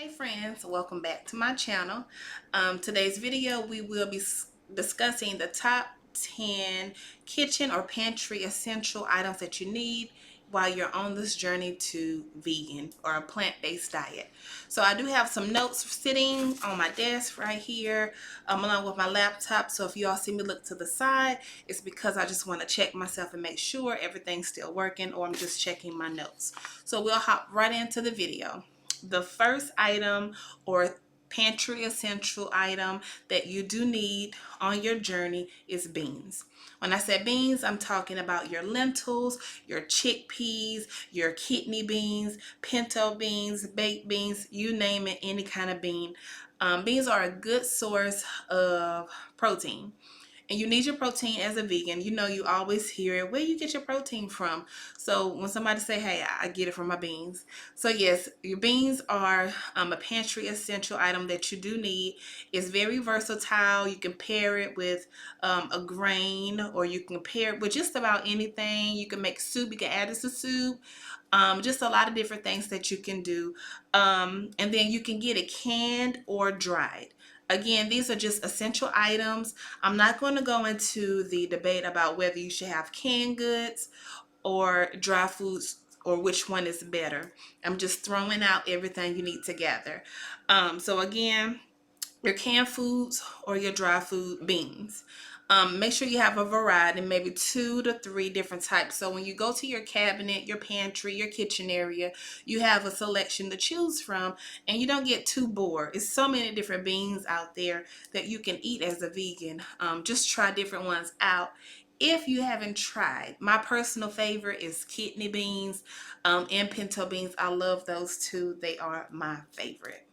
Hey friends, welcome back to my channel. Today's video we will be discussing the top 10 kitchen or pantry essential items that you need while you're on this journey to vegan or a plant-based diet. So I do have some notes sitting on my desk right here along with my laptop. So if you all see me look to the side, it's because I just want to check myself and make sure everything's still working, or I'm just checking my notes. So we'll hop right into the video. The first item or pantry essential item that you do need on your journey is beans. When I say beans, I'm talking about your lentils, your chickpeas, your kidney beans, pinto beans, baked beans, you name it, any kind of bean. Beans are a good source of protein. And you need your protein as a vegan. You know, you always hear it, where you get your protein from. So when somebody say, hey, I get it from my beans. So yes, your beans are a pantry essential item that you do need. It's very versatile. You can pair it with a grain, or you can pair it with just about anything. You can make soup. You can add it to soup. Just a lot of different things that you can do. And then you can get it canned or dried. Again, these are just essential items. I'm not going to go into the debate about whether you should have canned goods or dry foods or which one is better. I'm just throwing out everything you need together. So again, your canned foods or your dry food beans. Make sure you have a variety, maybe 2 to 3 different types. So when you go to your cabinet, your pantry, your kitchen area, you have a selection to choose from, and you don't get too bored. It's so many different beans out there that you can eat as a vegan. Just try different ones out. If you haven't tried, my personal favorite is kidney beans and pinto beans. I love those two. They are my favorite.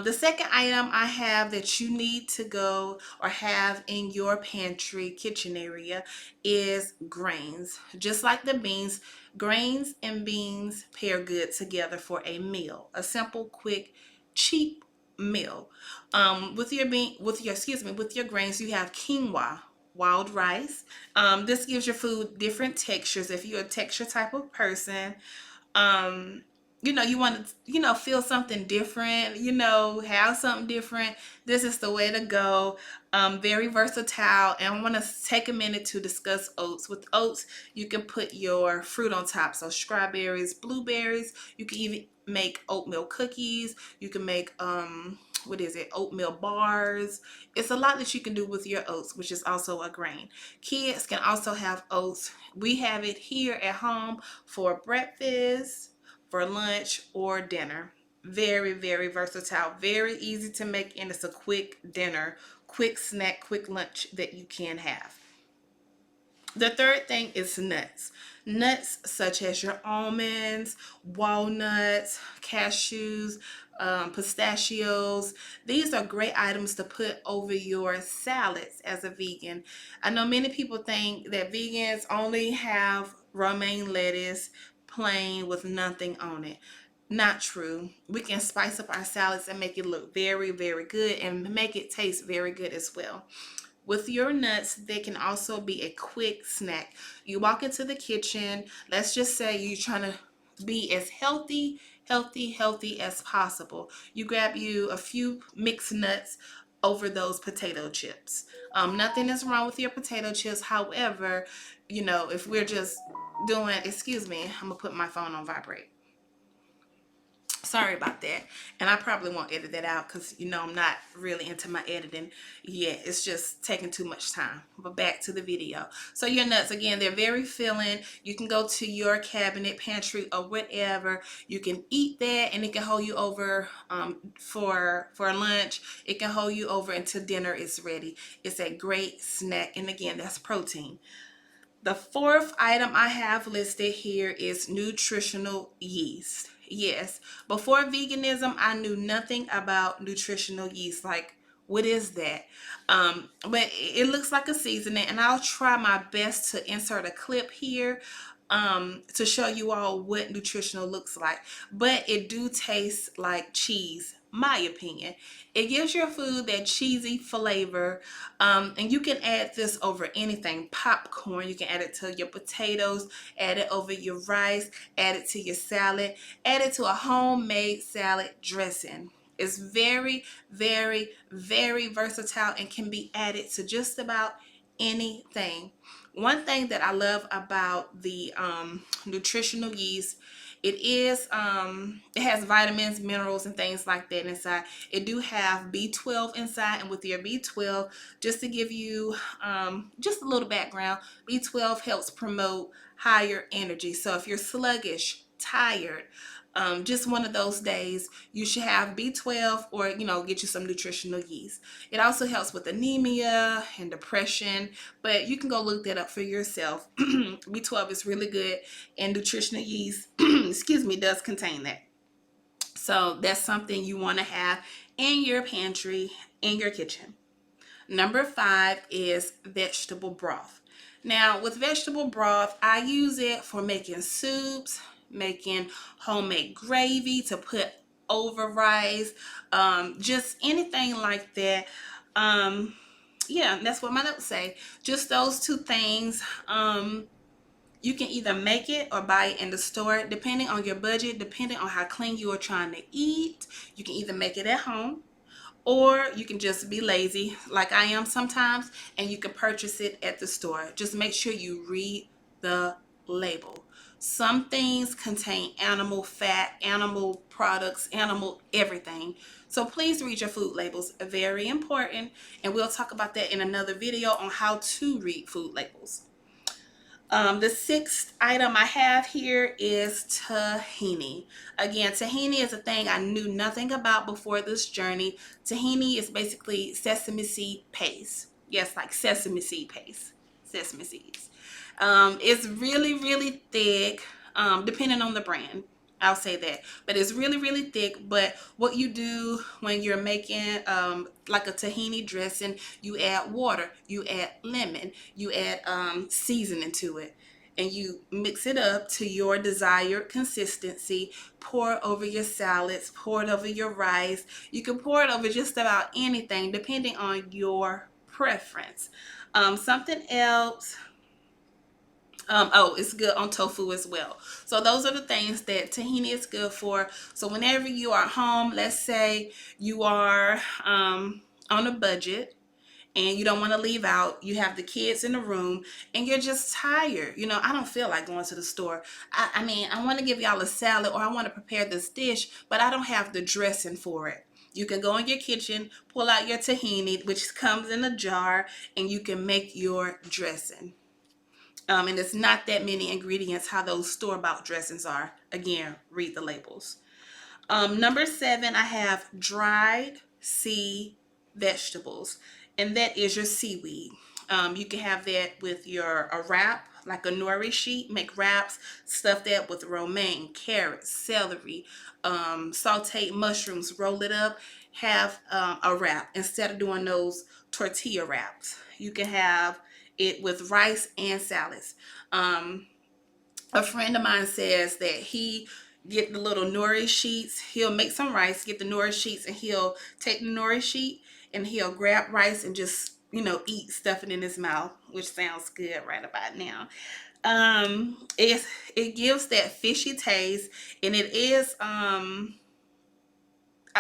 The second item I have that you need to go or have in your pantry kitchen area is grains. Just like the beans, grains and beans pair good together for a meal. A simple, quick, cheap meal. With your grains, you have quinoa, wild rice. This gives your food different textures. If you're a texture type of person, um you want to feel something different, have something different, this is the way to go. Very versatile. And I want to take a minute to discuss oats. With oats, you can put your fruit on top, so strawberries, blueberries. You can even make oatmeal cookies. You can make oatmeal bars. It's a lot that you can do with your oats, which is also a grain. Kids can also have oats. We have it here at home for breakfast, for lunch, or dinner. Very, very versatile, very easy to make, and it's a quick dinner, quick snack, quick lunch that you can have. The third thing is nuts. Nuts such as your almonds, walnuts, cashews, pistachios. These are great items to put over your salads as a vegan. I know many people think that vegans only have romaine lettuce plain with nothing on it. Not true. We can spice up our salads and make it look very, very good and make it taste very good as well. With your nuts, they can also be a quick snack. You walk into the kitchen, let's just say you're trying to be as healthy as possible. You grab you a few mixed nuts over those potato chips. Nothing is wrong with your potato chips. However, if we're just doing, excuse me, I'm gonna put my phone on vibrate. Sorry about that. And I probably won't edit that out because I'm not really into my editing yet. It's just taking too much time. But back to the video. So your nuts, again, they're very filling. You can go to your cabinet, pantry, or whatever. You can eat that, and it can hold you over for lunch. It can hold you over until dinner is ready. It's a great snack, and again, that's protein. The fourth item I have listed here is nutritional yeast. Yes, before veganism, I knew nothing about nutritional yeast. Like, what is that? But it looks like a seasoning, and I'll try my best to insert a clip here to show you all what nutritional looks like. But it do taste like cheese, my opinion. It gives your food that cheesy flavor. And you can add this over anything. Popcorn, you can add it to your potatoes, add it over your rice, add it to your salad, add it to a homemade salad dressing. It's very, very, very versatile and can be added to just about anything. One thing that I love about the nutritional yeast, it has vitamins, minerals, and things like that inside. It do have B12 inside, and with your B12, just to give you just a little background, B12 helps promote higher energy. So if you're sluggish, tired, just one of those days, you should have B12, or get you some nutritional yeast. It also helps with anemia and depression, but you can go look that up for yourself. B12 is really good, and nutritional yeast, excuse me, does contain that. So that's something you want to have in your pantry, in your kitchen. Number 5 is vegetable broth. Now, with vegetable broth, I use it for making soups, making homemade gravy to put over rice, just anything like that. Yeah, that's what my notes say. Just those two things. You can either make it or buy it in the store, depending on your budget, depending on how clean you are trying to eat. You can either make it at home, or you can just be lazy like I am sometimes, and you can purchase it at the store. Just make sure you read the label. Some things contain animal fat, animal products, animal everything. So please read your food labels. Very important. And we'll talk about that in another video on how to read food labels. The 6th item I have here is tahini. Again, tahini is a thing I knew nothing about before this journey. Tahini is basically sesame seed paste. Yes, like sesame seed paste. Sesame seeds. It's really, really thick, depending on the brand. I'll say that. But it's really, really thick. But what you do when you're making like a tahini dressing, you add water, you add lemon, you add seasoning to it. And you mix it up to your desired consistency. Pour over your salads, pour it over your rice. You can pour it over just about anything depending on your preference. Something else. Oh, it's good on tofu as well. So those are the things that tahini is good for. So whenever you are home, let's say you are on a budget and you don't want to leave out, you have the kids in the room and you're just tired. I don't feel like going to the store. I mean, I want to give y'all a salad, or I want to prepare this dish, but I don't have the dressing for it. You can go in your kitchen, pull out your tahini, which comes in a jar, and you can make your dressing. And it's not that many ingredients how those store-bought dressings are. Again, read the labels. Number 7, I have dried sea vegetables, and that is your seaweed. You can have that with a wrap, like a nori sheet. Make wraps, stuff that with romaine, carrots, celery, sauteed mushrooms. Roll it up, have a wrap instead of doing those tortilla wraps. You can have it with rice and salads. A friend of mine says that he get the little nori sheets. He'll make some rice, get the nori sheets, and he'll take the nori sheet and he'll grab rice and just eat, stuff it in his mouth, which sounds good right about now. It gives that fishy taste, and it is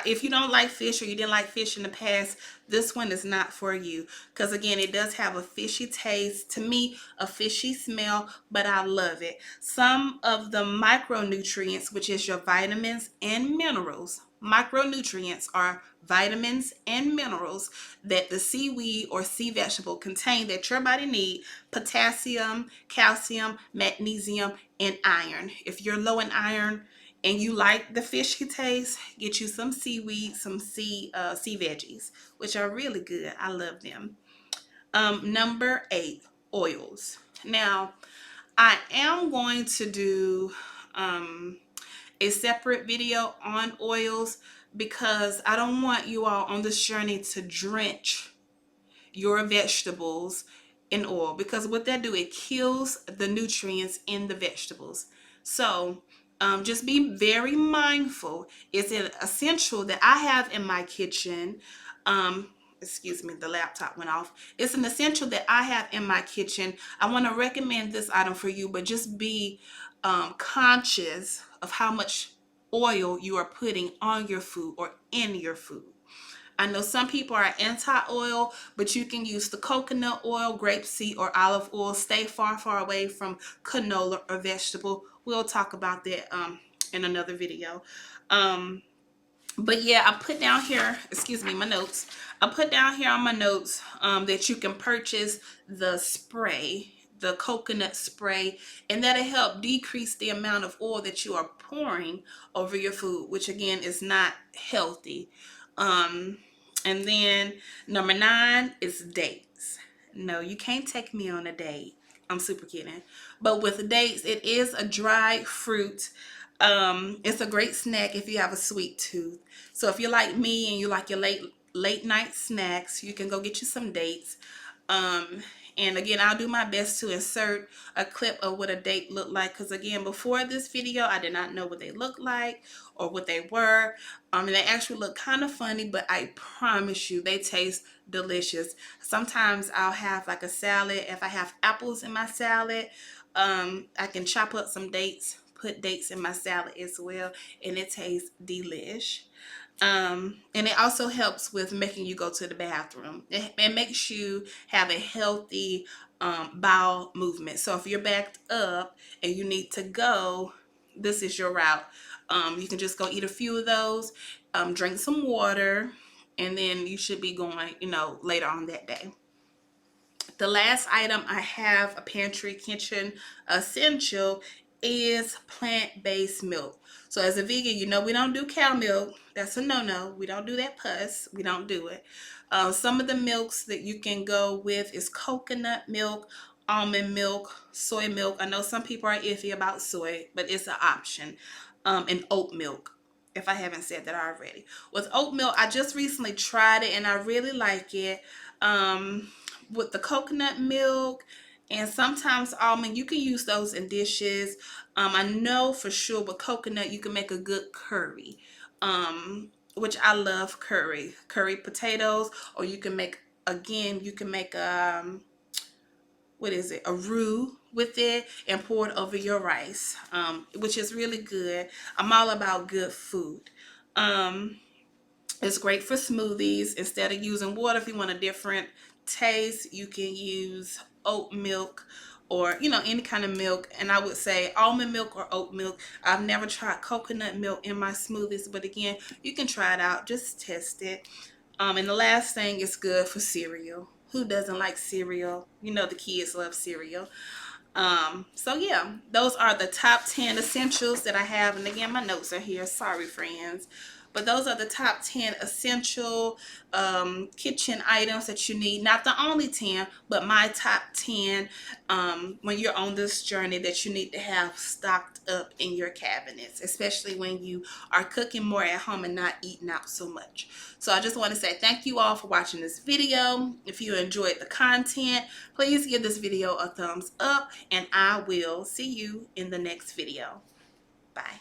if you don't like fish, or you didn't like fish in the past, this one is not for you, because again, it does have a fishy taste, to me a fishy smell, but I love it. Some of the micronutrients, which is your vitamins and minerals, micronutrients are vitamins and minerals that the seaweed or sea vegetable contain that your body need: potassium, calcium, magnesium, and iron. If you're low in iron and you like the fishy taste, get you some seaweed, some sea veggies, which are really good. I love them. Number 8, oils. Now, I am going to do a separate video on oils, because I don't want you all on this journey to drench your vegetables in oil, because what that do, it kills the nutrients in the vegetables. So just be very mindful. Is it essential that I have in my kitchen? Excuse me, the laptop went off. It's an essential that I have in my kitchen. I want to recommend this item for you, but just be conscious of how much oil you are putting on your food or in your food. I know some people are anti-oil, but you can use the coconut oil, grapeseed, or olive oil. Stay far, far away from canola or vegetable. We'll talk about that in another video. But yeah, I put down here, excuse me, my notes. I put down here on my notes that you can purchase the spray, the coconut spray, and that'll help decrease the amount of oil that you are pouring over your food, which again is not healthy. Um, and then number 9 is dates. No, you can't take me on a date. I'm super kidding. But with dates, it is a dried fruit. It's a great snack if you have a sweet tooth. So if you're like me and you like your late night snacks, you can go get you some dates. Um, and again, I'll do my best to insert a clip of what a date looked like, because again, before this video, I did not know what they looked like or what they were. And they actually look kind of funny, but I promise you, they taste delicious. Sometimes I'll have like a salad. If I have apples in my salad, I can chop up some dates, put dates in my salad as well, and it tastes delish. And it also helps with making you go to the bathroom. It makes you have a healthy bowel movement. So if you're backed up and you need to go, this is your route. You can just go eat a few of those, drink some water, and then you should be going, later on that day. The last item I have, a pantry kitchen essential, is plant-based milk. So as a vegan, we don't do cow milk. That's a no-no. We don't do that pus. We don't do it. Some of the milks that you can go with is coconut milk, almond milk, soy milk. I know some people are iffy about soy, but it's an option. And oat milk, if I haven't said that already. With oat milk, I just recently tried it and I really like it. With the coconut milk and sometimes almond, you can use those in dishes. I know for sure with coconut you can make a good curry, which I love curry potatoes, or you can make, again, you can make what is it, a roux with it and pour it over your rice, which is really good. I'm all about good food. It's great for smoothies. Instead of using water, if you want a different taste, you can use oat milk, or any kind of milk. And I would say almond milk or oat milk. I've never tried coconut milk in my smoothies, but again, you can try it out. Just test it. And the last thing is good for cereal. Who doesn't like cereal? The kids love cereal. So yeah, those are the top 10 essentials that I have. And again, my notes are here. Sorry, friends. But those are the top 10 essential kitchen items that you need. Not the only 10, but my top 10 when you're on this journey that you need to have stocked up in your cabinets, especially when you are cooking more at home and not eating out so much. So I just want to say thank you all for watching this video. If you enjoyed the content, please give this video a thumbs up, and I will see you in the next video. Bye.